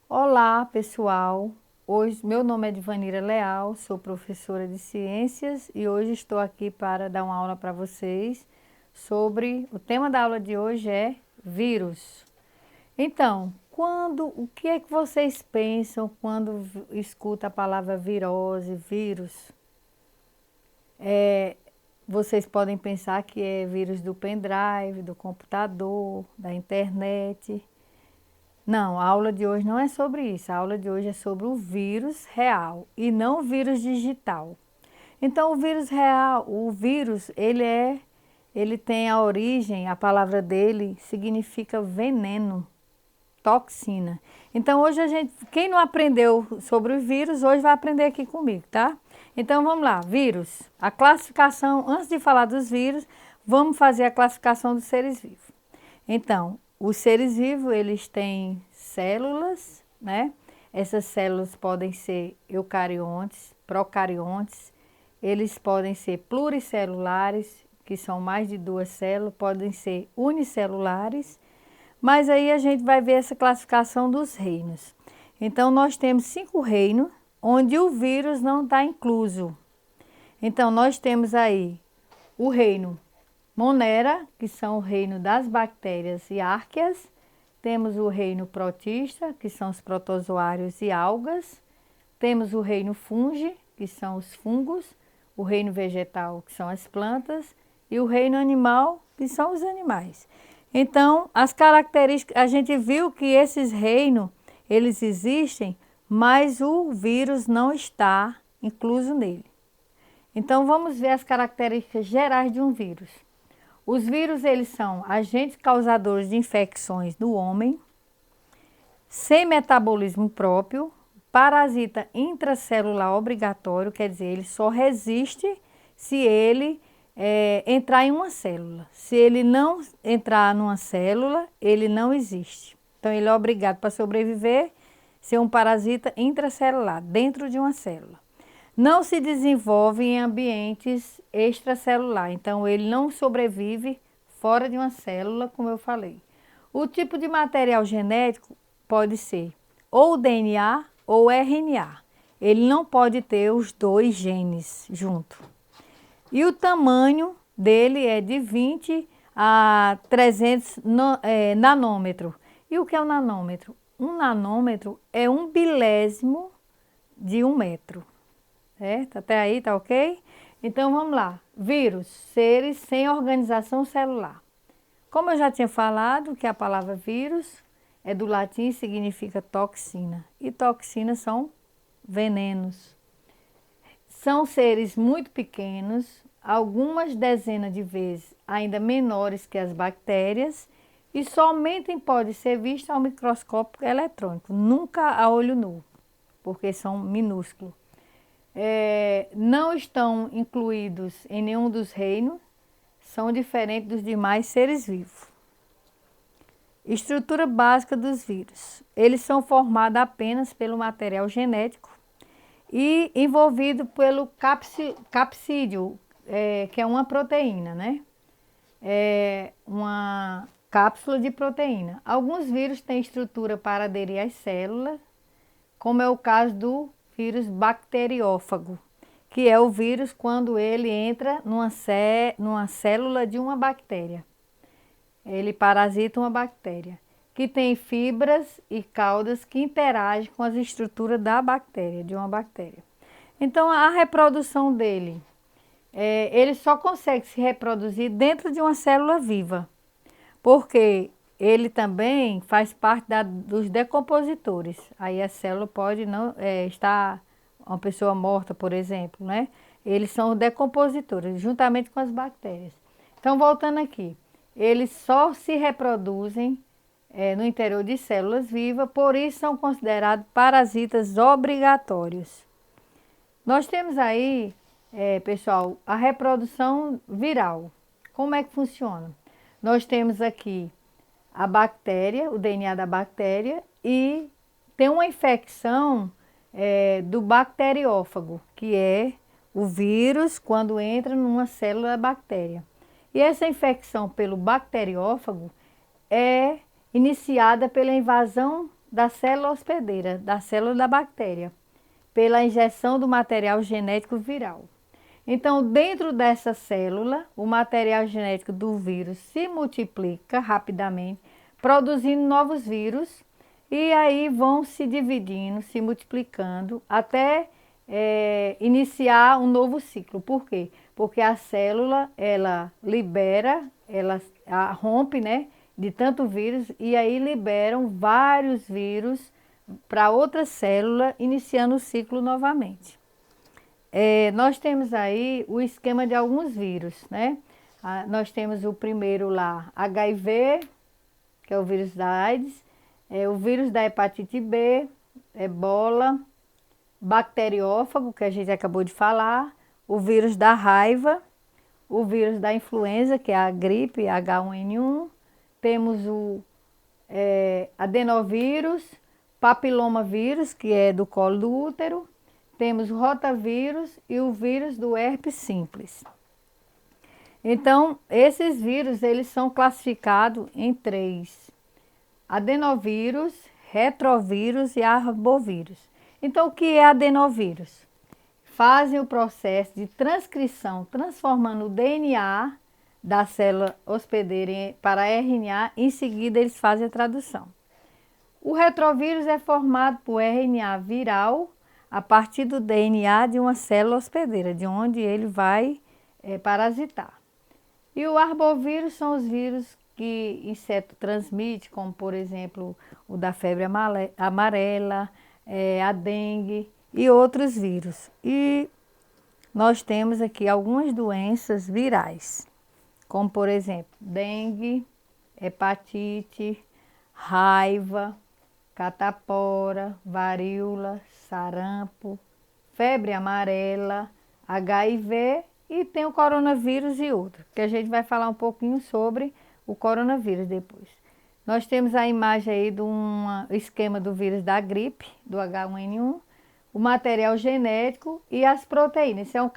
Olá, pessoal. Hoje, meu nome é Divanira Leal, sou professora de ciências e hoje estou aqui para dar uma aula para vocês sobre o tema da aula de hoje é vírus. Então, o que é que vocês pensam quando escuta a palavra virose, vírus? Vocês podem pensar que é vírus do pendrive, do computador, da internet. Não, a aula de hoje não é sobre isso. A aula de hoje é sobre o vírus real e não o vírus digital. Então, o vírus real, ele tem a origem, a palavra dele significa veneno, toxina. Então, hoje quem não aprendeu sobre o vírus, hoje vai aprender aqui comigo, tá? Então, vamos lá, vírus. A classificação, antes de falar dos vírus, vamos fazer a classificação dos seres vivos. Então, os seres vivos, eles têm células, né? Essas células podem ser eucariontes, procariontes, eles podem ser pluricelulares, que são mais de duas células, podem ser unicelulares, mas aí a gente vai ver essa classificação dos reinos. Então, nós temos 5 reinos, onde o vírus não está incluso. Então, nós temos aí o reino Monera, que são o reino das bactérias e árqueas. Temos o reino protista, que são os protozoários e algas. Temos o reino fungi, que são os fungos. O reino vegetal, que são as plantas. E o reino animal, que são os animais. Então, as características, a gente viu que esses reinos, eles existem, mas o vírus não está incluso nele. Então, vamos ver as características gerais de um vírus. Os vírus, eles são agentes causadores de infecções no homem, sem metabolismo próprio, parasita intracelular obrigatório, quer dizer, ele só resiste se ele entrar em uma célula. Se ele não entrar numa célula, ele não existe. Então, ele é obrigado para sobreviver, ser um parasita intracelular, dentro de uma célula. Não se desenvolve em ambientes extracelulares, então ele não sobrevive fora de uma célula, como eu falei. O tipo de material genético pode ser ou DNA ou RNA. Ele não pode ter os dois genes junto. E o tamanho dele é de 20 a 300 nanômetros. E o que é um nanômetro? Um nanômetro é 1 bilésimo de 1 metro. Certo? Até aí, tá ok? Então, vamos lá. Vírus, seres sem organização celular. Como eu já tinha falado, que a palavra vírus é do latim e significa toxina. E toxinas são venenos. São seres muito pequenos, algumas dezenas de vezes ainda menores que as bactérias, e somente pode ser visto ao microscópio eletrônico, nunca a olho nu, porque são minúsculos. Não estão incluídos em nenhum dos reinos, são diferentes dos demais seres vivos. Estrutura básica dos vírus. Eles são formados apenas pelo material genético e envolvido pelo capsídeo, que é uma proteína, né? É uma cápsula de proteína. Alguns vírus têm estrutura para aderir às células, como é o caso do vírus bacteriófago, que é o vírus quando ele entra numa célula de uma bactéria. Ele parasita uma bactéria, que tem fibras e caudas que interagem com as estruturas da bactéria, de uma bactéria. Então, a reprodução dele, ele só consegue se reproduzir dentro de uma célula viva, porque ele também faz parte dos decompositores. Aí a célula pode não estar uma pessoa morta, por exemplo, né? Eles são os decompositores, juntamente com as bactérias. Então, voltando aqui, eles só se reproduzem no interior de células vivas, por isso são considerados parasitas obrigatórios. Nós temos aí, pessoal, a reprodução viral. Como é que funciona? Nós temos aqui a bactéria, o DNA da bactéria, e tem uma infecção do bacteriófago, que é o vírus quando entra numa célula da bactéria. E essa infecção pelo bacteriófago é iniciada pela invasão da célula hospedeira, da célula da bactéria, pela injeção do material genético viral. Então, dentro dessa célula, o material genético do vírus se multiplica rapidamente, produzindo novos vírus, e aí vão se dividindo, se multiplicando, até iniciar um novo ciclo. Por quê? Porque a célula, ela libera, ela rompe, né, de tanto vírus, e aí liberam vários vírus para outra célula, iniciando o ciclo novamente. Nós temos aí o esquema de alguns vírus, né? Nós temos o primeiro lá, HIV, que é o vírus da AIDS, o vírus da hepatite B, ebola, bacteriófago, que a gente acabou de falar, o vírus da raiva, o vírus da influenza, que é a gripe H1N1, temos o adenovírus, papilomavírus, que é do colo do útero, temos o rotavírus e o vírus do herpes simples. Então, esses vírus, eles são classificados em 3: adenovírus, retrovírus e arbovírus. Então, o que é adenovírus? Fazem o processo de transcrição, transformando o DNA da célula hospedeira para RNA, em seguida eles fazem a tradução. O retrovírus é formado por RNA viral a partir do DNA de uma célula hospedeira, de onde ele vai parasitar. E o arbovírus são os vírus que inseto transmite, como por exemplo o da febre amarela, a dengue e outros vírus. E nós temos aqui algumas doenças virais, como por exemplo dengue, hepatite, raiva, catapora, varíola, sarampo, febre amarela, HIV, e tem o coronavírus e outros, que a gente vai falar um pouquinho sobre o coronavírus depois. Nós temos a imagem aí de um esquema do vírus da gripe, do H1N1, o material genético e as proteínas. Esse é um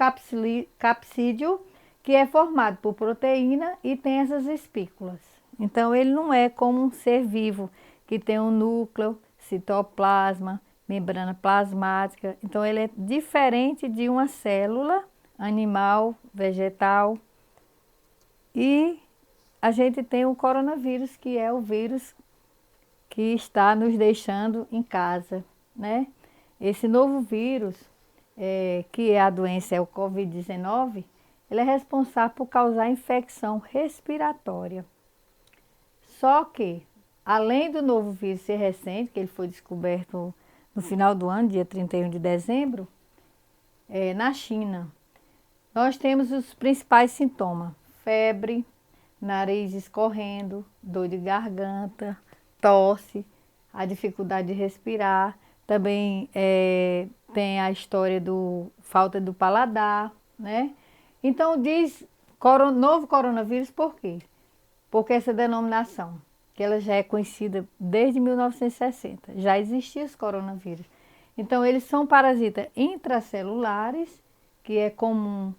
capsídeo que é formado por proteína e tem essas espículas. Então, ele não é como um ser vivo, que tem um núcleo, citoplasma, membrana plasmática. Então, ele é diferente de uma célula animal, vegetal. E a gente tem o coronavírus, que é o vírus que está nos deixando em casa, né? Esse novo vírus, que é a doença, é o Covid-19, ele é responsável por causar infecção respiratória. Só que, além do novo vírus ser recente, que ele foi descoberto no final do ano, dia 31 de dezembro, na China, nós temos os principais sintomas: febre, nariz escorrendo, dor de garganta, tosse, a dificuldade de respirar. Também tem a história do falta do paladar, né? Então diz novo coronavírus por quê? Porque essa denominação, que ela já é conhecida desde 1960, já existia os coronavírus. Então eles são parasitas intracelulares, que é comum,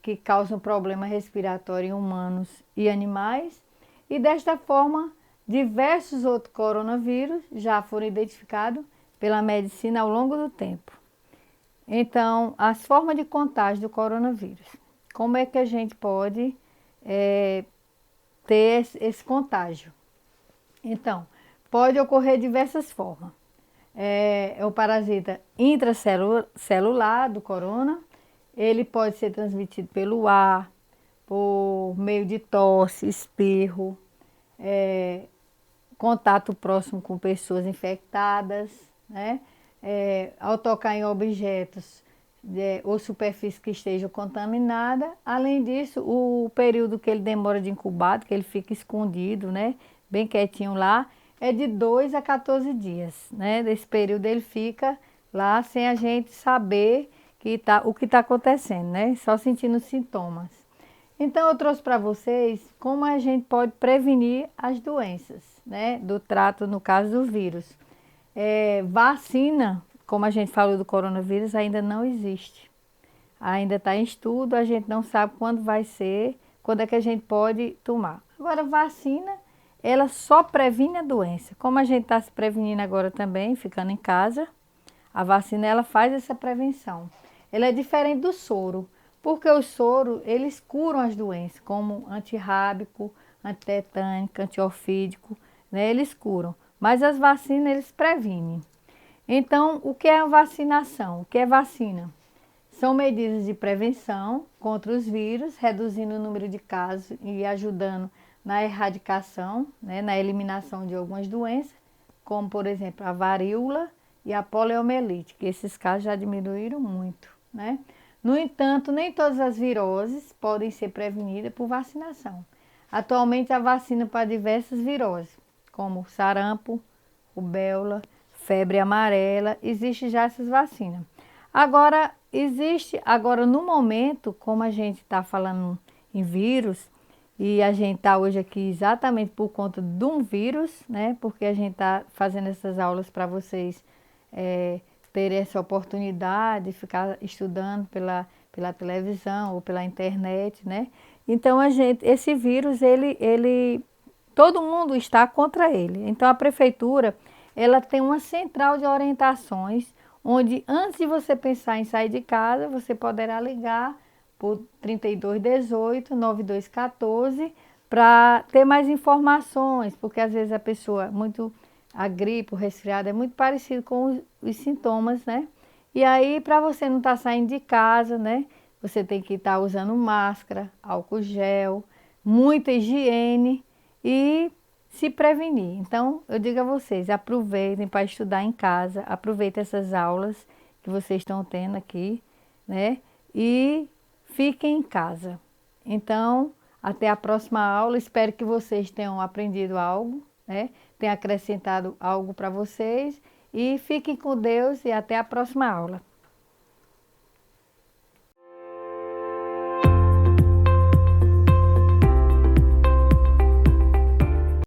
que causam problema respiratório em humanos e animais, e desta forma diversos outros coronavírus já foram identificados pela medicina ao longo do tempo. Então, as formas de contágio do coronavírus. Como é que a gente pode ter esse contágio? Então, pode ocorrer de diversas formas. É o parasita intracelular do corona. Ele pode ser transmitido pelo ar, por meio de tosse, espirro, contato próximo com pessoas infectadas, né? Ao tocar em objetos ou superfície que estejam contaminada. Além disso, o período que ele demora de incubado, que ele fica escondido, né, bem quietinho lá, é de 2 a 14 dias, né? Desse período ele fica lá sem a gente saber o que está acontecendo, né? Só sentindo sintomas. Então eu trouxe para vocês como a gente pode prevenir as doenças, né? Do trato, no caso do vírus. Vacina, como a gente falou do coronavírus, ainda não existe. Ainda está em estudo, a gente não sabe quando vai ser, quando é que a gente pode tomar. Agora, vacina ela só previne a doença. Como a gente está se prevenindo agora também, ficando em casa, a vacina ela faz essa prevenção. Ela é diferente do soro, porque o soro, eles curam as doenças, como antirrábico, antitetânico, antiofídico, né? Eles curam. Mas as vacinas, eles previnem. Então, o que é a vacinação? O que é vacina? São medidas de prevenção contra os vírus, reduzindo o número de casos e ajudando na erradicação, né, na eliminação de algumas doenças, como, por exemplo, a varíola e a poliomielite, que esses casos já diminuíram muito, né? No entanto, nem todas as viroses podem ser prevenidas por vacinação. Atualmente, há vacina para diversas viroses, como sarampo, rubéola, febre amarela, existe já essas vacinas. Agora no momento, como a gente está falando em vírus, e a gente está hoje aqui exatamente por conta de um vírus, né? Porque a gente está fazendo essas aulas para vocês terem essa oportunidade de ficar estudando pela televisão ou pela internet, né? Então esse vírus, todo mundo está contra ele. Então a prefeitura, ela tem uma central de orientações, onde antes de você pensar em sair de casa, você poderá ligar por 3218 9214 para ter mais informações, porque às vezes a gripe, o resfriado é muito parecido com os sintomas, né? E aí, para você não estar saindo de casa, né? Você tem que estar usando máscara, álcool gel, muita higiene e se prevenir. Então, eu digo a vocês, aproveitem para estudar em casa, aproveitem essas aulas que vocês estão tendo aqui, né? E fiquem em casa. Então, até a próxima aula. Espero que vocês tenham aprendido algo, né? Tenha acrescentado algo para vocês. E fiquem com Deus e até a próxima aula.